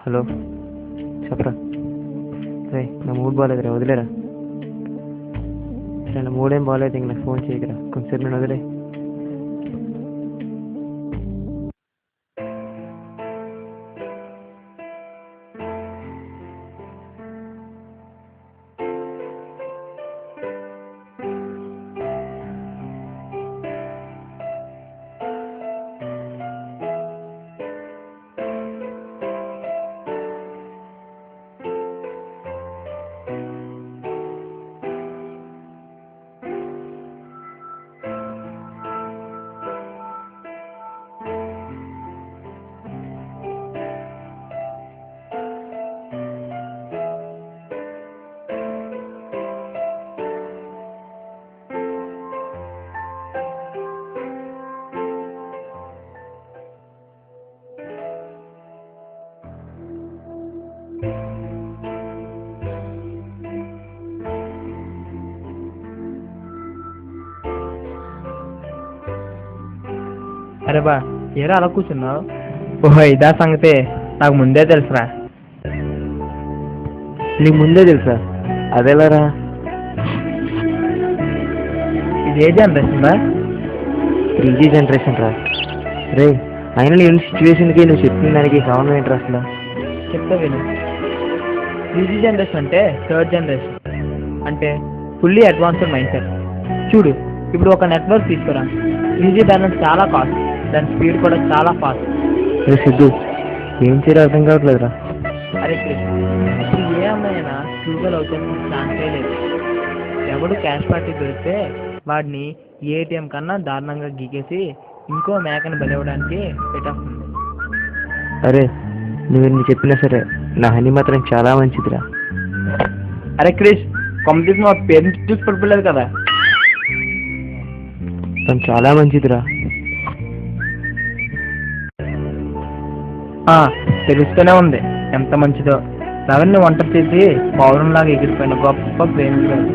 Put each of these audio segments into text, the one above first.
Hello, చెప్పరా. రే, నా mood బాగాలేదురా, వదిలేరా. సరే, నా మూడేం బాగాలేదు, ఇంక నాకు ఫోన్ చేయకరా, కొంచెంసేపు నేను వదిలే. అరే బా, ఏరా అలా కూర్చున్నావు? ఓహో, ఇదా సంగతి. నాకు ముందే తెలుసురా. నీకు ముందే తెలుసా? అదేలారా? ఇది ఏ జనరేషన్ రా? 3G జనరేషన్ రా. రే, అయినా నేను సిచ్యువేషన్కి నువ్వు చెప్పిన దానికి కారణం ఏంట్రా అసలు? చెప్తా విను. 3G జనరేషన్ అంటే థర్డ్ జనరేషన్, అంటే ఫుల్లీ అడ్వాన్స్డ్ మైండ్ సెట్. చూడు, ఇప్పుడు ఒక నెట్వర్క్ తీసుకురా. 3G దాని చాలా కాస్ట్, దాని స్పీడ్ కూడా చాలా ఫాస్ట్. రే సిద్ధు, ఏం చేయాలో అర్థం కావట్లేదురా. అరే కృష్ణ, ఇప్పుడు ఏ అమ్మాయినా ట్రూగా లవ్ చేసిన ఛాన్సే లేదు. ఎవడు క్యాష్ పార్టీ దొరికితే వాడిని ఏటీఎం కన్నా దారుణంగా గీకేసి ఇంకో మేకను బలివ్వడానికి పెట్టేస్తుంది. అరే, నువ్వు చెప్పినా సరే నా హనీ మాత్రం చాలా మంచిదిరా. అరే క్రిష్, కంప్లీట్ మా పేరెంట్స్ చూసి పడిపోలేదు కదా. తను చాలా మంచిదిరా. తెలుస్తూనే ఉంది ఎంత మంచిదో. నవన్ని వంట చేసి పౌరంలాగా ఎగిరిపోయిన గొప్ప ప్రేమికురాలు.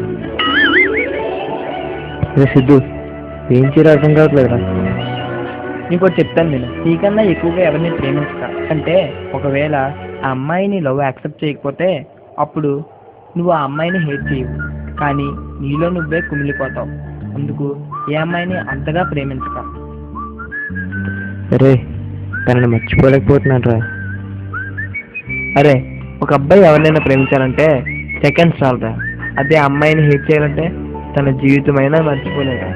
రే సిద్ధు, ఏం చేయాలో అర్థం కావట్లేదురా. నీకు చెప్తాను నేను, నీకన్నా ఎక్కువగా ఎవరిని ప్రేమించక. అంటే ఒకవేళ ఆ అమ్మాయిని లవ్ యాక్సెప్ట్ చేయకపోతే అప్పుడు నువ్వు ఆ అమ్మాయిని హేట్ చేయవు, కానీ నీలో నువ్వే కుమిలిపోతావు. అందుకు ఏ అమ్మాయిని అంతగా ప్రేమించక. రే, తనని మర్చిపోలేకపోతున్నాను రా. అరే, ఒక అబ్బాయి ఎవరినైనా ప్రేమించాలంటే సెకండ్స్ చాలరా. అదే అమ్మాయిని హేట్ చేయాలంటే తన జీవితమైనా మర్చిపోలేడు.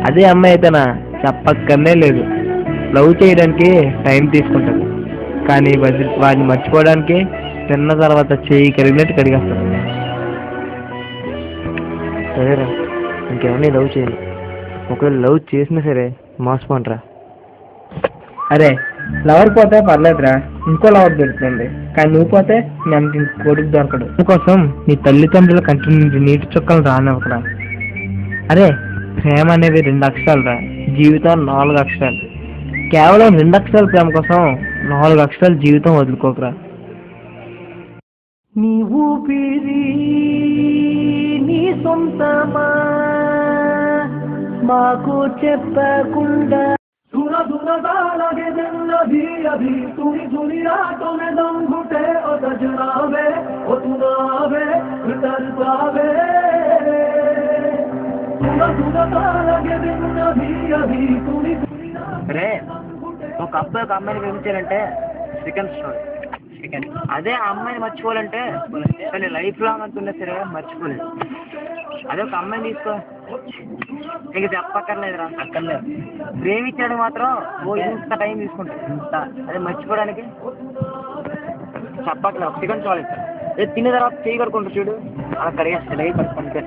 అదే అమ్మాయి అయితేనా చెప్పక్కర్నే లేదు. లవ్ చేయడానికి టైం తీసుకుంటుంది, కానీ వాడిని మర్చిపోవడానికి తిన్న తర్వాత చేయి కరిగినట్టు కడిగేస్తాడు. సరేరా, ఇంకెవరిని లవ్ చేయను. ఒకవేళ లవ్ చేసినా సరే మోసపోనరా. అరే, లవర్ పోతే పర్లేదురా, ఇంకో లవర్ దొరుకుతుంది. కానీ నువ్వు పోతే నేను కొడుకు దొరకడు. అందుకోసం నీ తల్లిదండ్రుల కంటి నుండి నీటి చుక్కలు రానివ్వకరా. అరే, ప్రేమ అనేది 2 అక్షరాలు రా, జీవితం 4 అక్షరాలు. కేవలం 2 అక్షరాల ప్రేమ కోసం 4 అక్షరాల జీవితం వదులుకోకరా. నీ ఊపిరి నీ సొంతమా, మాకు చెప్పకుండా అరే, ఒక అబ్బాయి ఒక అమ్మాయిని ప్రేమించాలంటే సెకండ్ స్టోరీ. అదే ఆ అమ్మాయిని మర్చిపోవాలంటే కానీ లైఫ్ లాంగ్ అంటున్నా సరే మర్చిపోలేదు. అదే ఒక అమ్మాయిని తీసుకో, ఇంక చెప్పక్కర్లేదురా. అక్కర్లేదు. ప్రేమించడానికి మాత్రం ఇంత టైం తీసుకుంటాడు ఇంత. అదే మర్చిపోవడానికి చెప్పక్కర్లేదు, ఒక సెకండ్ చాలు. తిన్న తర్వాత చేయి కడుకుంటా చూడు, అలా కడిగేస్తా లైఫ్ కడుకుంటే.